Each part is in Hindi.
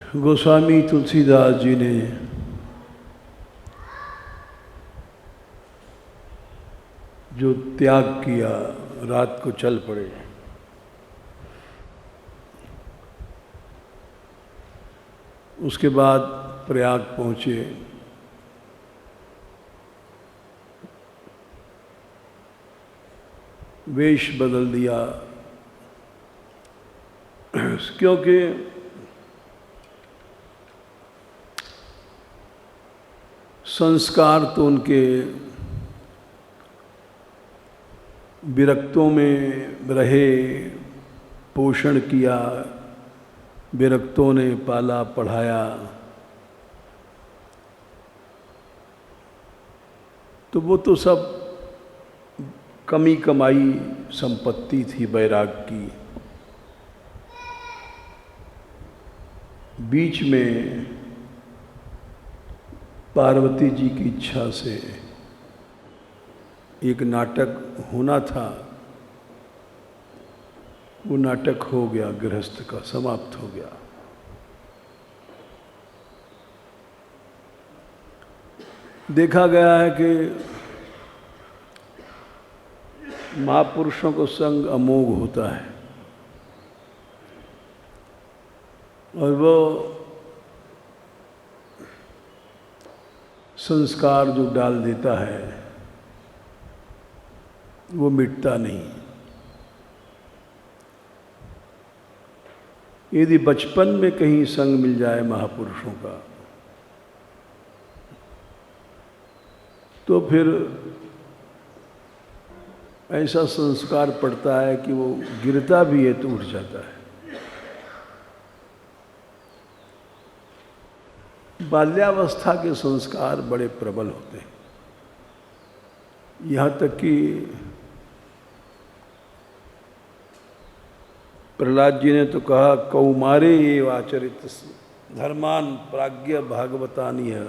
गोस्वामी तुलसीदास जी ने जो त्याग किया, रात को चल पड़े, उसके बाद प्रयाग पहुँचे। वेश बदल दिया, क्योंकि संस्कार तो उनके विरक्तों में रहे, पोषण किया, विरक्तों ने पाला पढ़ाया, तो वो तो सब कमी कमाई संपत्ति थी वैराग की। बीच में पार्वती जी की इच्छा से एक नाटक होना था, वो नाटक हो गया, गृहस्थ का समाप्त हो गया। देखा गया है कि महापुरुषों को संग अमोघ होता है और वो संस्कार जो डाल देता है वो मिटता नहीं। यदि बचपन में कहीं संग मिल जाए महापुरुषों का तो फिर ऐसा संस्कार पड़ता है कि वो गिरता भी है तो उठ जाता है। बाल्यावस्था के संस्कार बड़े प्रबल होते हैं, यहाँ तक कि प्रहलाद जी ने तो कहा, कौमारे एव आचरित धर्मान प्राज्ञ भागवतानी है।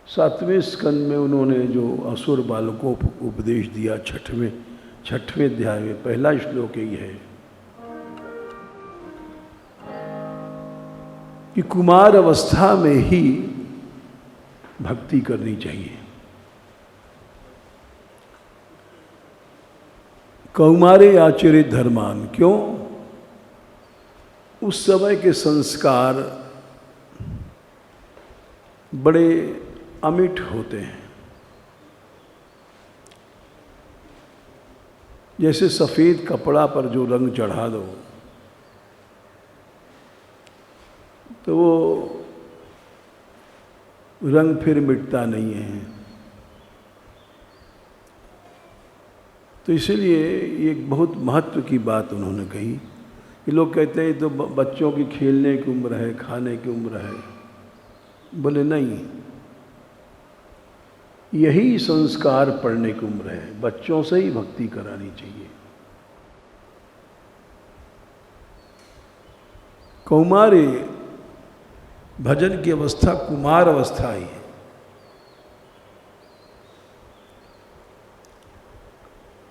7वें स्कंद में उन्होंने जो असुर बालकों को उपदेश दिया, छठवें अध्याय में पहला श्लोक यही है कि कुमार अवस्था में ही भक्ति करनी चाहिए। कौमारे आचरित धर्मान, क्यों? उस समय के संस्कार बड़े अमिट होते हैं। जैसे सफ़ेद कपड़ा पर जो रंग चढ़ा दो तो वो रंग फिर मिटता नहीं है। तो इसलिए एक बहुत महत्व की बात उन्होंने कही कि लोग कहते हैं तो बच्चों की खेलने की उम्र है, खाने की उम्र है। बोले नहीं, यही संस्कार पढ़ने की उम्र है, बच्चों से ही भक्ति करानी चाहिए। कौमारे, भजन की अवस्था कुमार अवस्था ही है।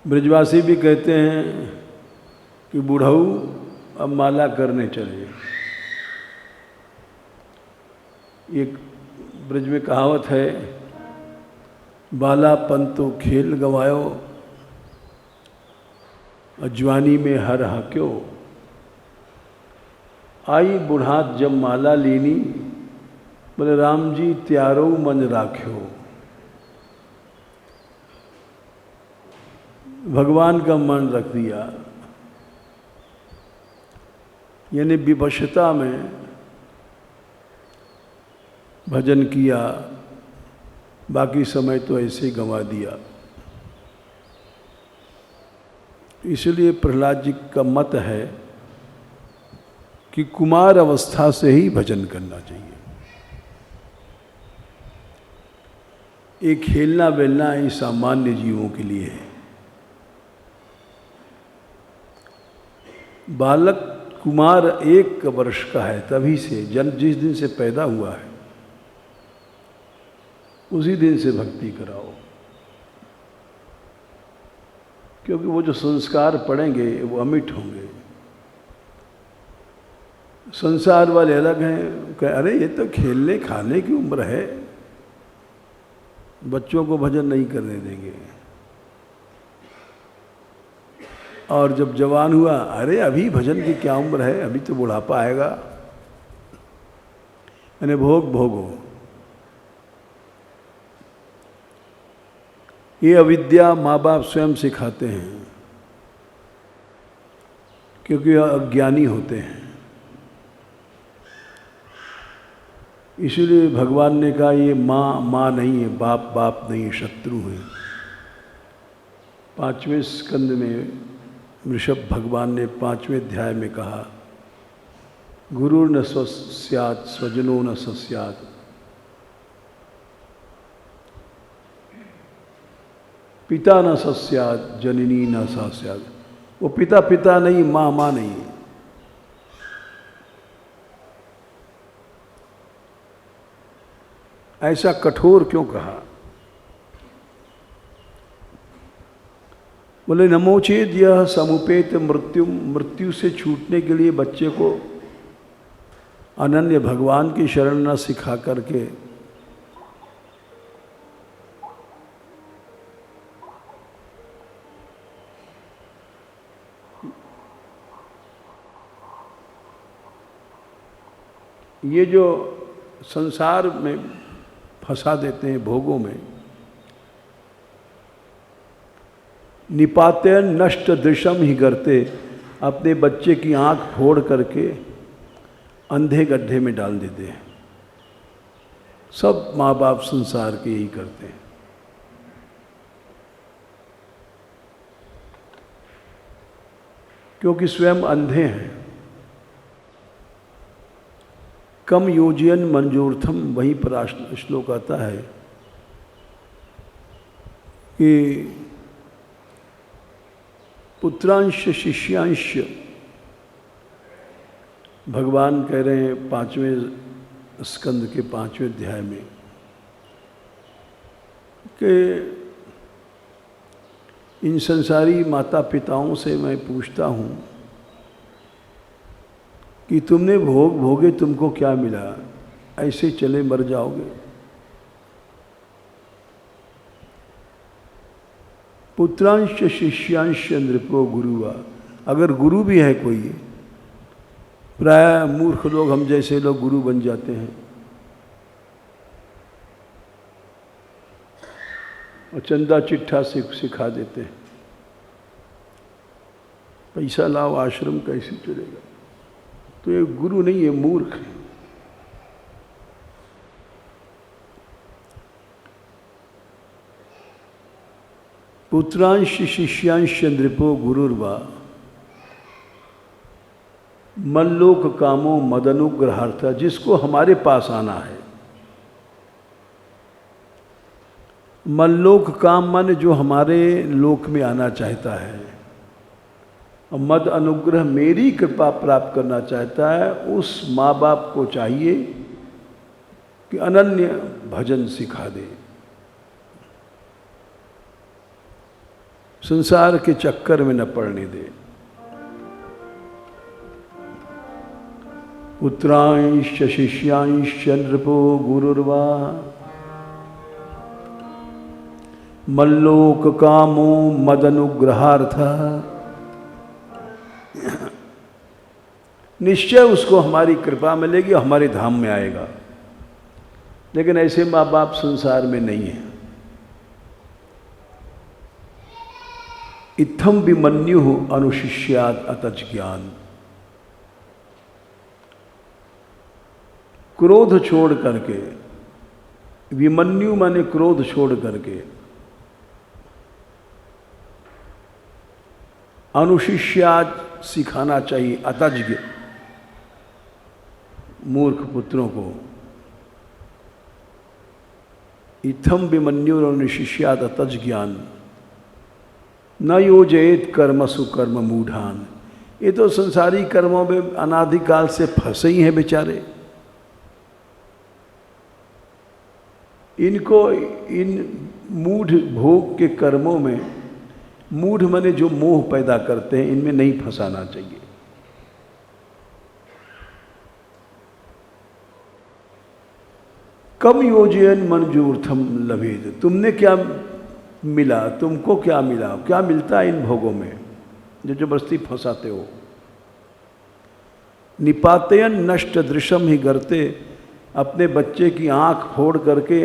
ब्रजवासी भी कहते हैं कि बूढ़ऊ अब माला करने चले। एक ब्रज में कहावत है, बालापन तो खेल गवायो, अजवानी में हर हाक्यो, आई बुढ़ात जब माला लेनी, बोले राम जी त्यारो मन राख्यो। भगवान का मन रख दिया, यानी विवशता में भजन किया, बाकी समय तो ऐसे ही गंवा दिया। इसलिए प्रहलाद जी का मत है कि कुमार अवस्था से ही भजन करना चाहिए। ये खेलना बेलना ही सामान्य जीवों के लिए है। बालक कुमार 1 वर्ष का है तभी से, जन्म जिस दिन से पैदा हुआ है उसी दिन से भक्ति कराओ, क्योंकि वो जो संस्कार पड़ेंगे वो अमिट होंगे। संसार वाले अलग हैं, कह अरे ये तो खेलने खाने की उम्र है, बच्चों को भजन नहीं करने देंगे। और जब जवान हुआ, अरे अभी भजन की क्या उम्र है, अभी तो बुढ़ापा आएगा, यानी भोग भोगो। ये अविद्या माँ बाप स्वयं सिखाते हैं, क्योंकि अज्ञानी होते हैं। इसीलिए भगवान ने कहा ये माँ माँ नहीं है, बाप बाप नहीं है, शत्रु है। 5वें स्कंद में ऋषभ भगवान ने 5वें अध्याय में कहा, गुरु न स्यात् स्वजनो न स्यात्। पिता न स्यात् जननी न स्यात्। वो पिता पिता नहीं, माँ माँ नहीं। ऐसा कठोर क्यों कहा? बोले नमोचेत यह समुपेत मृत्यु। मृत्यु से छूटने के लिए बच्चे को अनन्य भगवान की शरण न सिखा करके ये जो संसार में फंसा देते हैं, भोगों में, निपाते नष्ट दृशम ही करते, अपने बच्चे की आंख फोड़ करके अंधे गड्ढे में डाल देते हैं। सब माँ बाप संसार के यही करते हैं। क्योंकि स्वयं अंधे हैं। कम योजयन मंजूर्थम, वहीं पर श्लोक आता है कि पुत्रांश शिष्यांश, भगवान कह रहे हैं 5वें स्कंद के 5वें अध्याय में कि इन संसारी माता पिताओं से मैं पूछता हूँ कि तुमने भोग भोगे, तुमको क्या मिला? ऐसे चले मर जाओगे। पुत्रांश शिष्यांश नृपो गुरुआ। अगर गुरु भी है कोई, प्राय मूर्ख लोग, हम जैसे लोग गुरु बन जाते हैं और चंदा चिट्ठा सिखा देते हैं, पैसा लाओ आश्रम कैसे चलेगा। तो ये गुरु नहीं है, मूर्ख है। पुत्रांश शिष्यांश नृपो गुरुर्वा मल्लोक कामो मदनुग्रहार्थ। जिसको हमारे पास आना है, मल्लोक काम मन जो हमारे लोक में आना चाहता है, और मद अनुग्रह मेरी कृपा प्राप्त करना चाहता है, उस माँ बाप को चाहिए कि अनन्य भजन सिखा दे, संसार के चक्कर में न पड़ने दे। पुत्रांश शिष्यांश नृपो गुरुर्वा मल्लोक कामो मदनुग्रहार्थ। निश्चय उसको हमारी कृपा मिलेगी, हमारे धाम में आएगा। लेकिन ऐसे माँ बाप संसार में नहीं है। इत्थम विमन्यु अनुशिष्यात् अतच ज्ञान। क्रोध छोड़ करके, विमन्यु माने क्रोध छोड़ करके, अनुशिष्यात् सिखाना चाहिए अतज्ञ मूर्ख पुत्रों को। इत्थम विमन्यु अनुशिष्यात् अतज्ञ ज्ञान न योजयेत कर्मसु कर्म मूढ़ान। ये तो संसारी कर्मों में अनादिकाल से फंसे ही हैं बेचारे। इनको इन मूढ़ भोग के कर्मों में, मूढ़ माने जो मोह पैदा करते हैं, इनमें नहीं फंसाना चाहिए। कम योजन मंजूर्थम लभेद, तुमने क्या मिला, तुमको क्या मिला, क्या मिलता है इन भोगों में जो जबरदस्ती फंसाते हो। निपातयन नष्ट दृश्यम ही करते, अपने बच्चे की आंख फोड़ करके,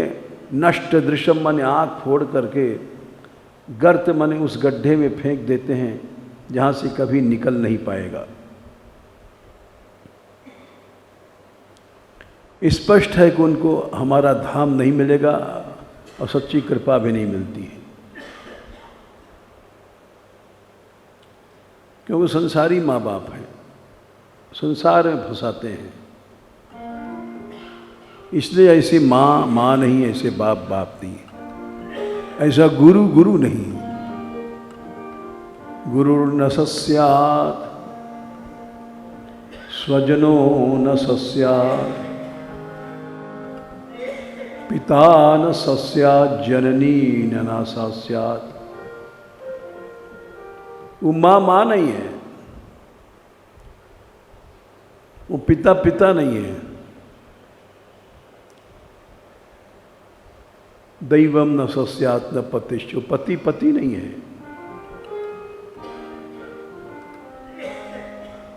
नष्ट दृश्यम माने आंख फोड़ करके, गर्त माने उस गड्ढे में फेंक देते हैं जहाँ से कभी निकल नहीं पाएगा। स्पष्ट है कि उनको हमारा धाम नहीं मिलेगा और सच्ची कृपा भी नहीं मिलती है, क्योंकि संसारी माँ बाप हैं, संसार में फंसाते हैं। इसलिए ऐसी माँ माँ नहीं, ऐसे बाप बाप नहीं, ऐसा गुरु गुरु नहीं। गुरुर्न सस्यात् स्वजनो न सस्यात्, पिता न सस्यात् जननी न नासा स्यात्। वो माँ माँ नहीं है, वो पिता पिता नहीं है। दैवम न सस्यात् न पतिश्च, पति पति नहीं है।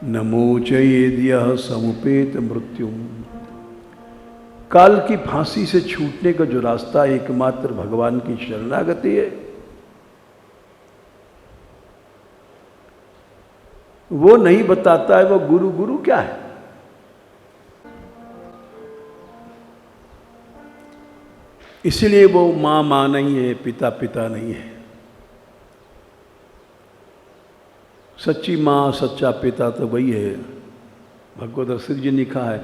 न मोचयेद्यः समुपेत मृत्युम, काल की फांसी से छूटने का जो रास्ता एकमात्र भगवान की शरणागति है, वो नहीं बताता है। वो गुरु गुरु क्या है? इसलिए वो माँ माँ नहीं है, पिता पिता नहीं है। सच्ची माँ सच्चा पिता तो वही है। भगवत रसिक जी ने लिखा है,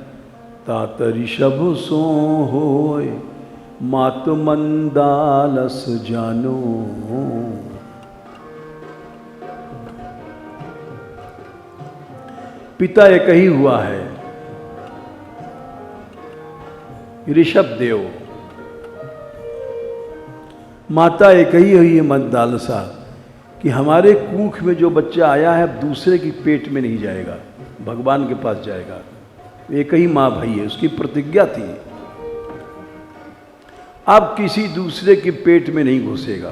तात ऋषभ सो होय मात मंदालस जानो। पिता एक ही हुआ है, ऋषभ देव। माता एक ही हुई है मंदालसा, कि हमारे कुख में जो बच्चा आया है अब दूसरे की पेट में नहीं जाएगा, भगवान के पास जाएगा। एक ही माँ भाई है, उसकी प्रतिज्ञा थी, अब किसी दूसरे के पेट में नहीं घुसेगा।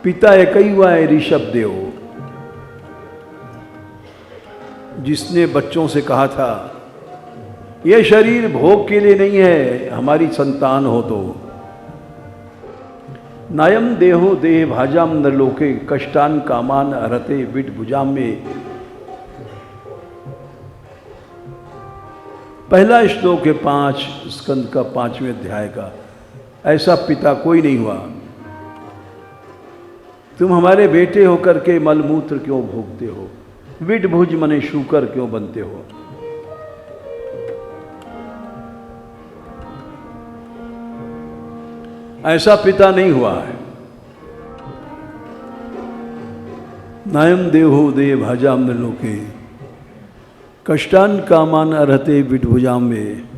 पिता एक ही हुआ है ऋषभ देव, जिसने बच्चों से कहा था यह शरीर भोग के लिए नहीं है, हमारी संतान हो तो। नायम देहो देह भाजाम न लोके कष्टान कामान हरते विट भुजाम में। पहला श्लोक है 5 स्कंद का 5वें अध्याय का। ऐसा पिता कोई नहीं हुआ। तुम हमारे बेटे होकर के मलमूत्र क्यों भोगते हो, विट भुज मने शूकर क्यों बनते हो। ऐसा पिता नहीं हुआ है। नायम देहो दे भाजाम न लोके कष्टान कामान अर्हते विटभुजाम में।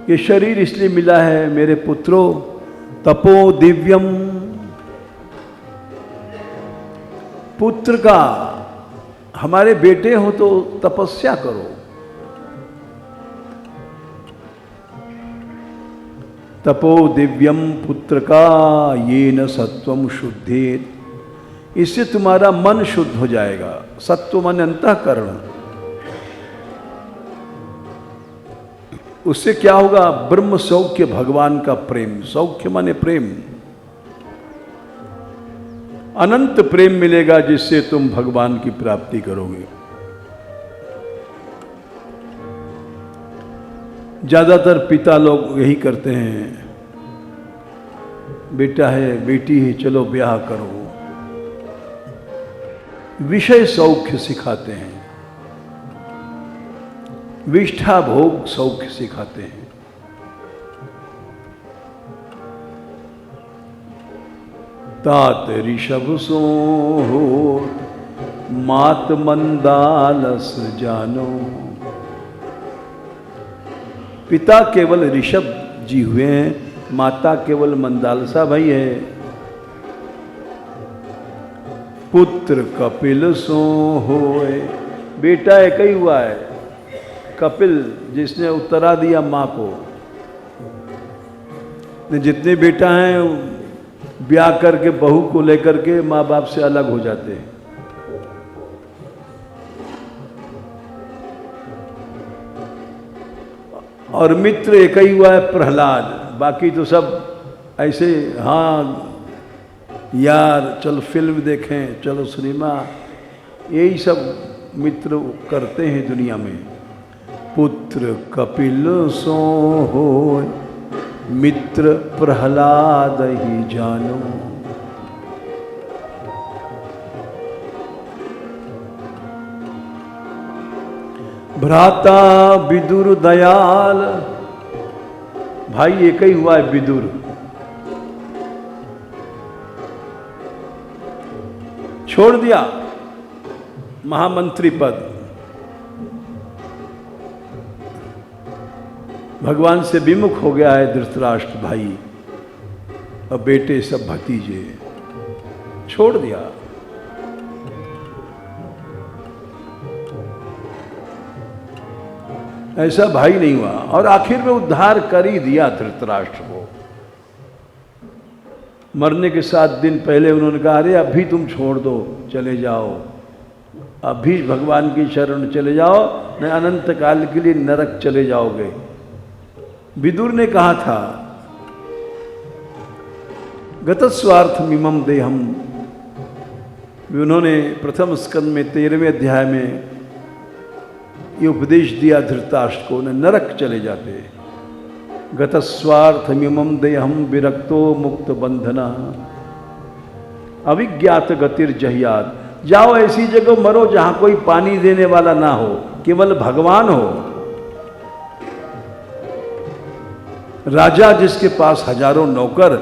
ये शरीर इसलिए मिला है मेरे पुत्रों, तपो दिव्यम, पुत्र का हमारे बेटे हो तो तपस्या करो। तपो दिव्यम पुत्र का ये न सत्वम शुद्धेत, इससे तुम्हारा मन शुद्ध हो जाएगा। सत्व मन अंतःकरण, उससे क्या होगा? ब्रह्म सौख्य, भगवान का प्रेम। सौख्य माने प्रेम, अनंत प्रेम मिलेगा जिससे तुम भगवान की प्राप्ति करोगे। ज्यादातर पिता लोग यही करते हैं, बेटा है बेटी है चलो ब्याह करो, विषय सौख्य सिखाते हैं, विष्ठा भोग सौख्य सिखाते हैं। तात ऋषभ सो हो मात मंदालस जानो। पिता केवल ऋषभ जी हुए हैं, माता केवल मंदालसा भाई है। पुत्र कपिल सो होए, बेटा एक ही हुआ है, कपिल जिसने उत्तरा दिया माँ को, जितने बेटा हैं ब्याह करके बहू को लेकर के माँ बाप से अलग हो जाते हैं। और मित्र एक ही हुआ है प्रहलाद, बाकी तो सब ऐसे हाँ यार चलो फिल्म देखें, चलो सिनेमा, यही सब मित्र करते हैं दुनिया में। पुत्र कपिल सो होय, मित्र प्रहलाद ही जानो। भ्राता विदुर दयाल, भाई एक ही हुआ है विदुर, छोड़ दिया महामंत्री पद, भगवान से विमुख हो गया है धृतराष्ट्र भाई, और बेटे सब भतीजे छोड़ दिया। ऐसा भाई नहीं हुआ, और आखिर में उद्धार कर ही दिया धृतराष्ट्र को। मरने के 7 दिन पहले उन्होंने कहा अरे अभी तुम छोड़ दो, चले जाओ, अभी भगवान की शरण चले जाओ, न अनंत काल के लिए नरक चले जाओगे। विदुर ने कहा था गतस्वार्थमिमं देहम, उन्होंने प्रथम स्कंद में 13वें अध्याय में ये उपदेश दिया धृतराष्ट्र को, उन्हें नरक चले जाते। गतस्वार्थमिमं देहम विरक्तो मुक्त बंधना, अविज्ञात गतिर्जह्यात्, जाओ ऐसी जगह मरो जहां कोई पानी देने वाला ना हो, केवल भगवान हो। राजा जिसके पास हजारों नौकर,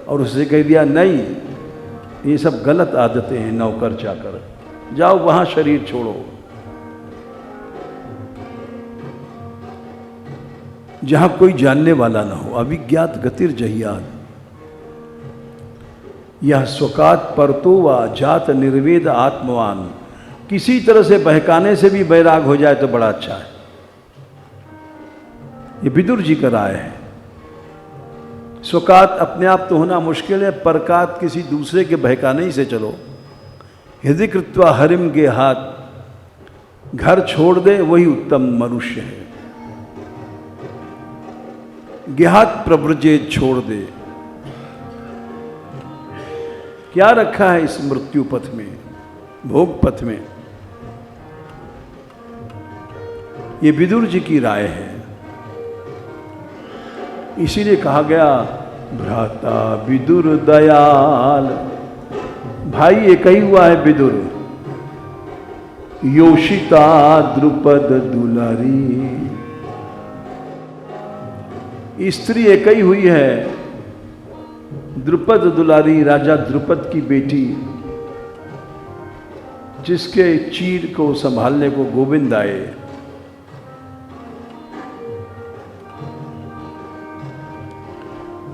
और उसे कह दिया नहीं, ये सब गलत आदतें हैं नौकर चाकर, जाओ वहां शरीर छोड़ो। जहां कोई जानने वाला ना हो, अविज्ञात गतिर्जह्यात्, यह स्वकात परतो व जात निर्वेद आत्मवान, किसी तरह से बहकाने से भी बैराग हो जाए तो बड़ा अच्छा है। ये विदुर जी का राय है। स्वकात अपने आप तो होना मुश्किल है, परकात किसी दूसरे के बहकाने ही से चलो। हृदय कृत्वा हरिम के हाथ, घर छोड़ दे वही उत्तम मनुष्य है। ज्ञात प्रव्रजे, छोड़ दे। क्या रखा है इस मृत्यु पथ में, भोग पथ में? ये विदुर जी की राय है। इसीलिए कहा गया भ्राता विदुर दयाल, भाई एक ही हुआ है विदुर। योषिता द्रुपद दुलारी, स्त्री एक ही हुई है, द्रुपद दुलारी, राजा द्रुपद की बेटी, जिसके चीर को संभालने को गोविंद आए।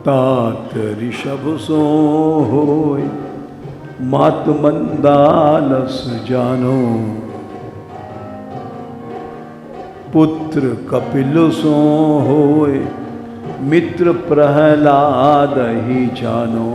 तात ऋषभ सो होय, मात मंदालस जानो, पुत्र कपिल सो होय, मित्र प्रहलाद ही जानो।